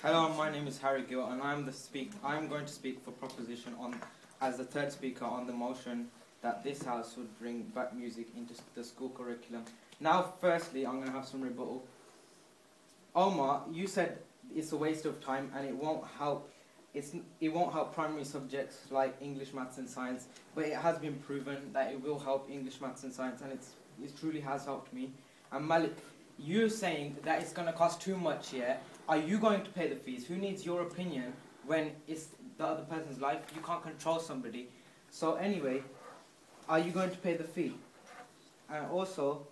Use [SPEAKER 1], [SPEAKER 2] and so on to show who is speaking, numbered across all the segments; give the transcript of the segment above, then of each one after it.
[SPEAKER 1] Hello, my name is Harry Gill, and I'm going to speak for proposition as the third speaker on the motion that this House would bring back music into the school curriculum. Now, firstly, I'm going to have some rebuttal. Omar, you said it's a waste of time and it won't help. It won't help primary subjects like English, maths, and science, but it has been proven that it will help English, maths, and science, and it truly has helped me. And Malik, you're saying that it's going to cost too much, yeah? Are you going to pay the fees? Who needs your opinion when it's the other person's life? You can't control somebody. So anyway, are you going to pay the fee? And also,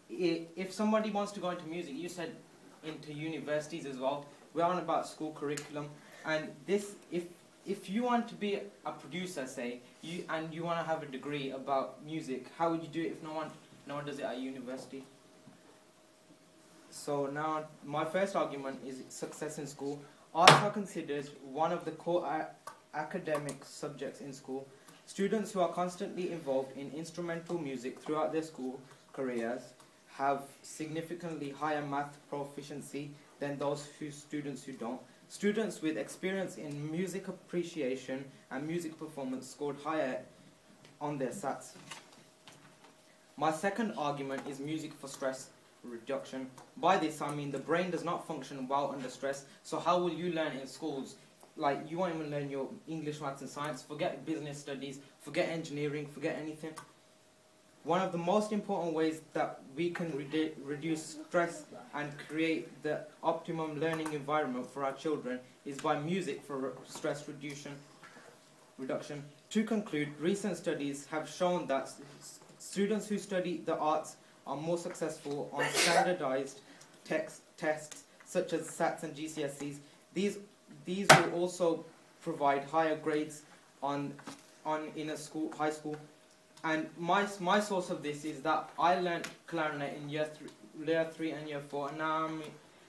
[SPEAKER 1] if somebody wants to go into music, you said into universities as well. We're on about school curriculum, and this, if you want to be a producer, say, and you want to have a degree about music, how would you do it if no one does it at university? So now, my first argument is success in school. Arts are considered one of the core academic subjects in school. Students who are constantly involved in instrumental music throughout their school careers have significantly higher math proficiency than those students who don't. Students with experience in music appreciation and music performance scored higher on their SATs. My second argument is music for stress reduction. By this I mean the brain does not function well under stress, so how will you learn in schools? Like, you won't even learn your English, maths and science, forget business studies, forget engineering, forget anything. One of the most important ways that we can reduce stress and create the optimum learning environment for our children is by music for stress reduction. To conclude, recent studies have shown that students who study the arts are more successful on standardized tests such as SATs and GCSEs. These will also provide higher grades in a high school. And my source of this is that I learned clarinet in year 3 and year 4, and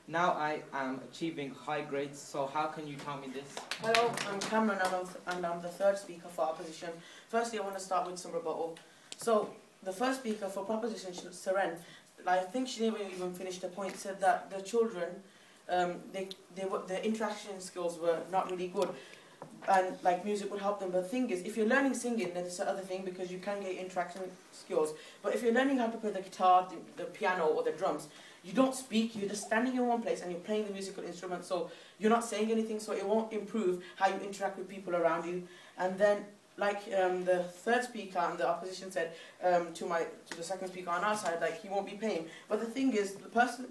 [SPEAKER 1] now I am achieving high grades. So how can you tell me this?
[SPEAKER 2] Hello, I'm Cameron, and I'm the third speaker for opposition. Firstly, I want to start with some rebuttal. So the first speaker for proposition, Seren, I think she didn't even finish the point, said that the children, their interaction skills were not really good, and like music would help them. But the thing is, if you're learning singing, then it's the other thing, because you can get interaction skills. But if you're learning how to play the guitar, the piano, or the drums, you don't speak, you're just standing in one place and you're playing the musical instrument, so you're not saying anything, so it won't improve how you interact with people around you. And then, like the third speaker and the opposition said to the second speaker on our side, like, he won't be paying. But the thing is,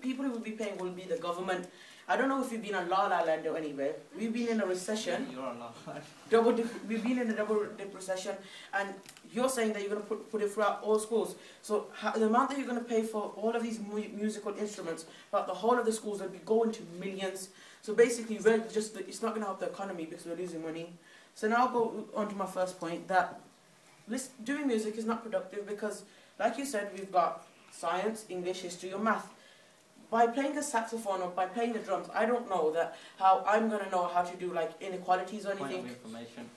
[SPEAKER 2] people who will be paying will be the government. I don't know if you've been on La La Land or anywhere. We've been in a recession.
[SPEAKER 1] You're on La La Land.
[SPEAKER 2] We've been in a double-dip recession, and you're saying that you're going to put it throughout all schools. So the amount that you're going to pay for all of these musical instruments throughout the whole of the schools will be going to millions. So basically, it's not going to help the economy because we're losing money. So now I'll go on to my first point, that doing music is not productive because, like you said, we've got science, English, history, or math. By playing the saxophone or by playing the drums, I don't know how I'm going to know how to do like inequalities or anything.
[SPEAKER 1] Point of information.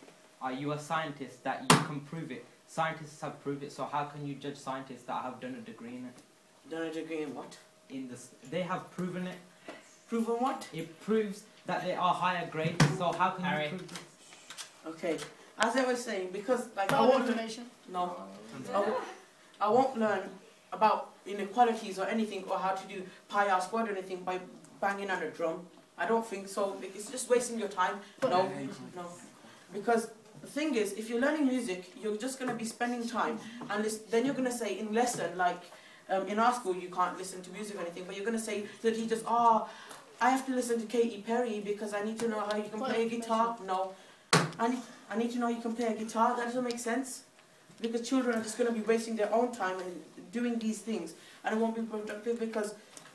[SPEAKER 1] Are you a scientist that you can prove it? Scientists have proved it, so how can you judge scientists that have done a degree in it?
[SPEAKER 2] Done a degree in what?
[SPEAKER 1] They have proven it.
[SPEAKER 2] Proven what?
[SPEAKER 1] It proves that they are higher grades, so how can you prove this?
[SPEAKER 2] Okay, as I was saying, because like
[SPEAKER 3] I won't
[SPEAKER 2] learn about inequalities or anything, or how to do pi r squared or anything by banging on a drum. I don't think so. It's just wasting your time. No. Because the thing is, if you're learning music, you're just going to be spending time, and then you're going to say in lesson, like in our school, you can't listen to music or anything, but you're going to say to the teachers, I have to listen to Katy Perry because I need to know how you can play a guitar. No. I need to know you can play a guitar. That doesn't make sense. Because children are just going to be wasting their own time and doing these things. And it won't be productive because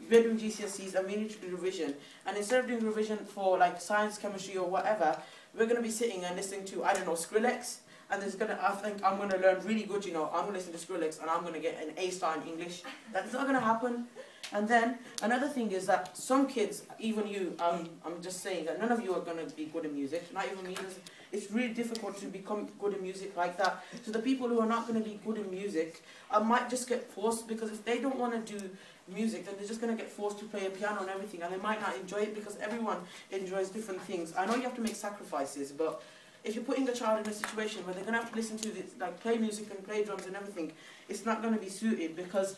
[SPEAKER 2] we're doing GCSEs and we need to do revision. And instead of doing revision for like science, chemistry or whatever, we're going to be sitting and listening to, I don't know, Skrillex. And I think I'm going to learn really good, I'm going to listen to Skrillex and I'm going to get an A star in English. That's not going to happen. And then, another thing is that some kids, even you, I'm just saying that none of you are going to be good in music, not even me. It's really difficult to become good in music like that. So the people who are not going to be good in music might just get forced, because if they don't want to do music, then they're just going to get forced to play a piano and everything, and they might not enjoy it because everyone enjoys different things. I know you have to make sacrifices, but if you're putting a child in a situation where they're going to have to listen to this, like play music and play drums and everything, it's not going to be suited, because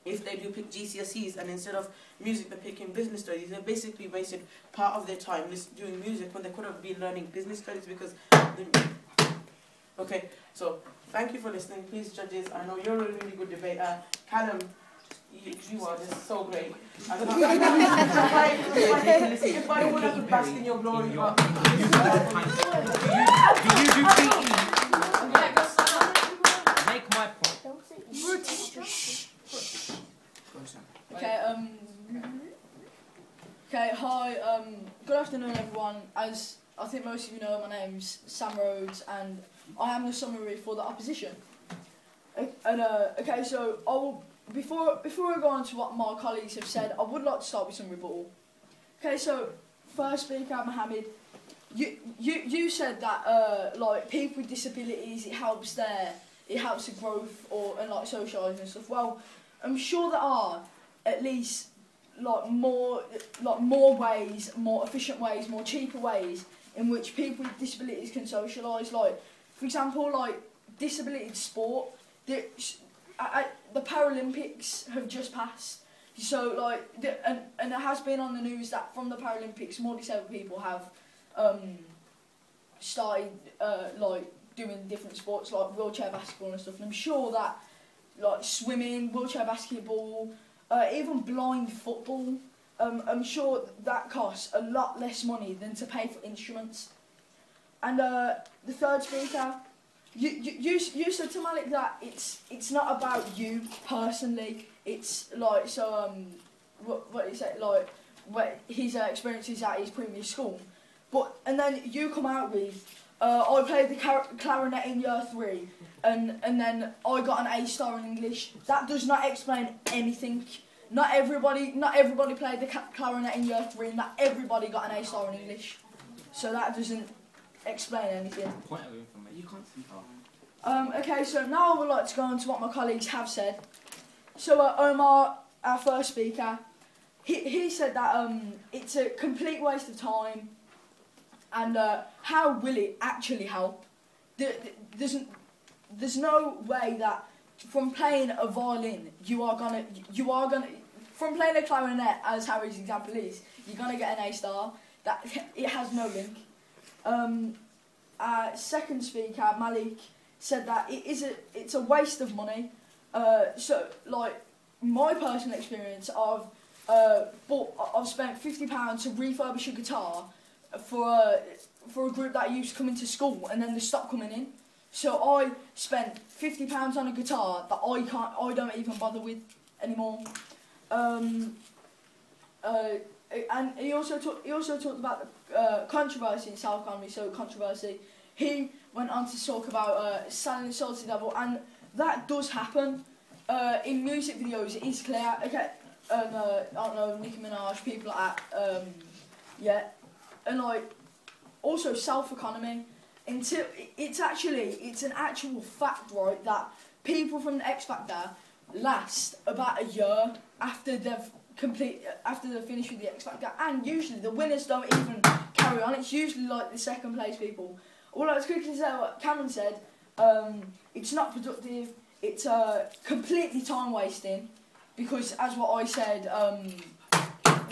[SPEAKER 2] if they do pick GCSEs and instead of music they're picking business studies, they're basically wasted part of their time doing music when they could have been learning business studies because okay, so thank you for listening. Please, judges, I know you're a really good debater. Callum, you are just so great. If I would have to bask in your glory,
[SPEAKER 1] do you do PE? Make my point.
[SPEAKER 3] Okay, hi, good afternoon everyone. As I think most of you know, my name's Sam Rhodes and I am the summary for the opposition. Okay, so before I go on to what my colleagues have said, I would like to start with some rebuttal. Okay, so first speaker, Mohammed, you said that like people with disabilities, it helps the growth and like socialising and stuff. Well, I'm sure there are at least more ways, more efficient ways, more cheaper ways in which people with disabilities can socialise. Like, for example, like disability sport. The Paralympics have just passed. So like, and it has been on the news that from the Paralympics, more disabled people have started like doing different sports like wheelchair basketball and stuff. And I'm sure that like swimming, wheelchair basketball, even blind football, I'm sure that costs a lot less money than to pay for instruments. And the third speaker, you said to Malik that it's not about you personally. It's like what he said, like what his experiences at his previous school. And then you come out with I played the clarinet in year 3 and then I got an A-star in English. That does not explain anything. Not everybody played the clarinet in year 3 and not everybody got an A-star in English. So that doesn't explain anything.
[SPEAKER 1] Point of information. You can't see far.
[SPEAKER 3] Okay, so now I would like to go on to what my colleagues have said. So Omar, our first speaker, he said that it's a complete waste of time. And how will it actually help? There's no way that from playing a violin you are gonna from playing a clarinet, as Harry's example is, you're gonna get an A-star. That it has no link. Second speaker, Malik, said that it's a waste of money. So like my personal experience, I've spent £50 to refurbish a guitar for a group that used to come into school and then they stopped coming in. So I spent £50 on a guitar that I don't even bother with anymore. And he also talked about the controversy in South Economy. So controversy. He went on to talk about selling the soul to the devil, and that does happen in music videos. It is clear. Okay, I don't know, Nicki Minaj, people like that. Yeah. And like, also South Economy, until it's an actual fact, right, that people from the X Factor last about a year after they've finished with the X Factor, and usually the winners don't even carry on. It's usually like the second place people. All I was quickly say what Cameron said. It's not productive. It's completely time wasting, because as what I said.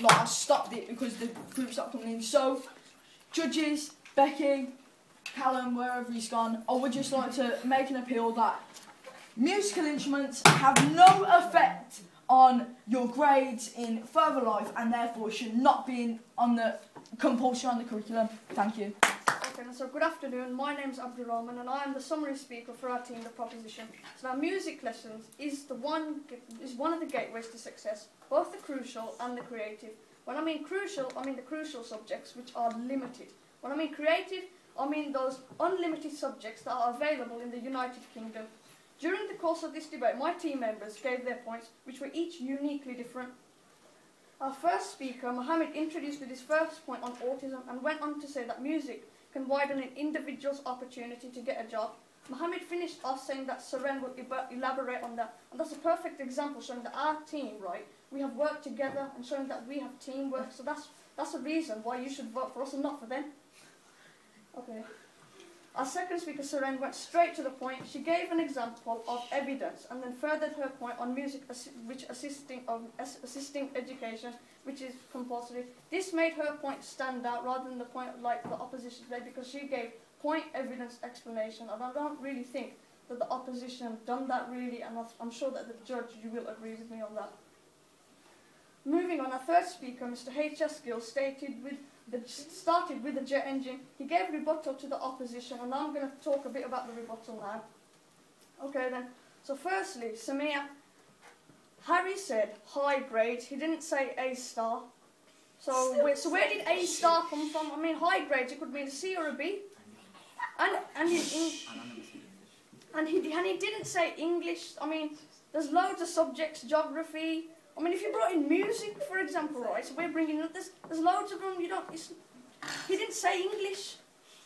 [SPEAKER 3] Like I stopped it because the group stopped coming in. So, judges, Becky, Callum, wherever he's gone, I would just like to make an appeal that musical instruments have no effect on your grades in further life and therefore should not be on the compulsion on the curriculum. Thank you.
[SPEAKER 4] Okay, so good afternoon. My name is Abdul Rahman and I am the summary speaker for our team, the proposition. So now music lessons is one of the gateways to success, both the crucial and the creative. When I mean crucial, I mean the crucial subjects which are limited. When I mean creative, I mean those unlimited subjects that are available in the United Kingdom. During the course of this debate, my team members gave their points, which were each uniquely different. Our first speaker, Mohammed, introduced with his first point on autism and went on to say that music can widen an individual's opportunity to get a job. Mohammed finished off saying that Seren will elaborate on that, and that's a perfect example showing that our team, right, we have worked together and shown that we have teamwork. So that's a reason why you should vote for us and not for them. Okay. Our second speaker, Seren, went straight to the point. She gave an example of evidence and then furthered her point on music assisting education, which is compulsory. This made her point stand out rather than the point like the opposition made, because she gave point, evidence, explanation. And I don't really think that the opposition done that really, and I'm sure that the judge, you will agree with me on that. Moving on, our third speaker, Mr. H.S. Gill, started with the jet engine. He gave rebuttal to the opposition, and I'm going to talk a bit about the rebuttal now. Okay then, so firstly, Samia, Harry said high grades, he didn't say A star. So where did A star come from? I mean, high grades, it could mean a C or a B. And he didn't say English. I mean, there's loads of subjects, geography. I mean, if you brought in music, for example, right? So we're bringing in there's loads of them. He didn't say English.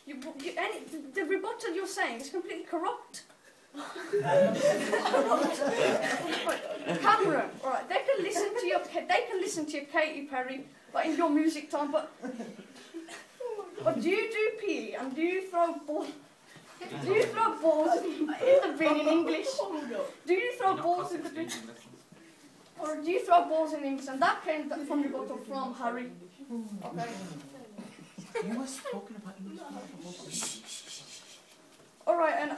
[SPEAKER 4] The rebuttal you're saying is completely corrupt. Cameron, all right? They can listen to your Katy Perry, but in your music time. But do you do PE and do you throw balls? Do you throw balls in the bin in English? Do you throw balls in the bin? Or do you throw balls in English? And that came from the bottle from Harry. Okay.
[SPEAKER 2] You were talking about English.
[SPEAKER 4] Alright, and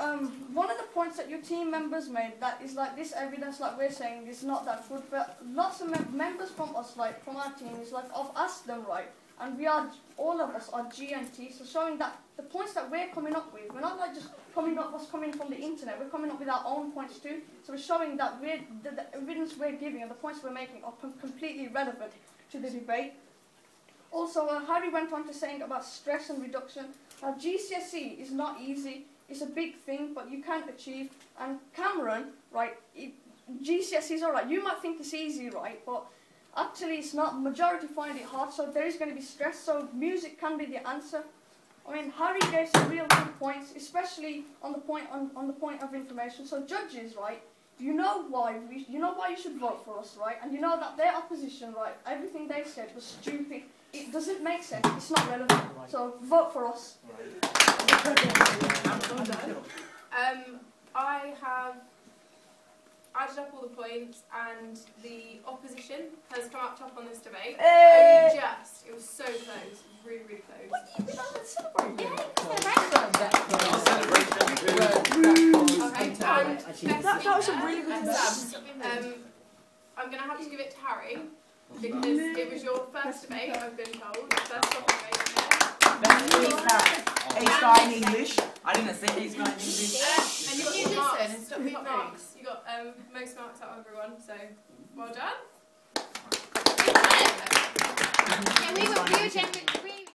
[SPEAKER 4] one of the points that your team members made, that is like this evidence, like we're saying, is not that good, but lots of members from us, like from our team, is like, I've asked them, right, and all of us are GNT, so showing that the points that we're coming up with, we're not like just coming up from the internet, we're coming up with our own points too, so we're showing that the evidence we're giving and the points we're making are completely relevant to the debate. Also, Harry went on to saying about stress and reduction. GCSE is not easy, it's a big thing, but you can achieve. And Cameron, right, GCSE is alright, you might think it's easy, right, but actually it's not. Majority find it hard, so there is going to be stress, so music can be the answer. I mean, Harry gave some real good points, especially on the point of information. So judges, right, you know why you should vote for us, right? And you know that their opposition, right, everything they said was stupid. It doesn't make sense. It's not relevant. So vote for us.
[SPEAKER 5] I have added up all the points, and the opposition has come up top on this debate. Only just. It was so close. Really, really close. Okay,
[SPEAKER 3] that was a really good
[SPEAKER 5] one. I'm going to have to give it to Harry, because it was your first debate, I've been told. First debate.
[SPEAKER 2] A star in English. I didn't say A star in English.
[SPEAKER 5] And you listen and stop being marks. You got most marks out of everyone, so well done.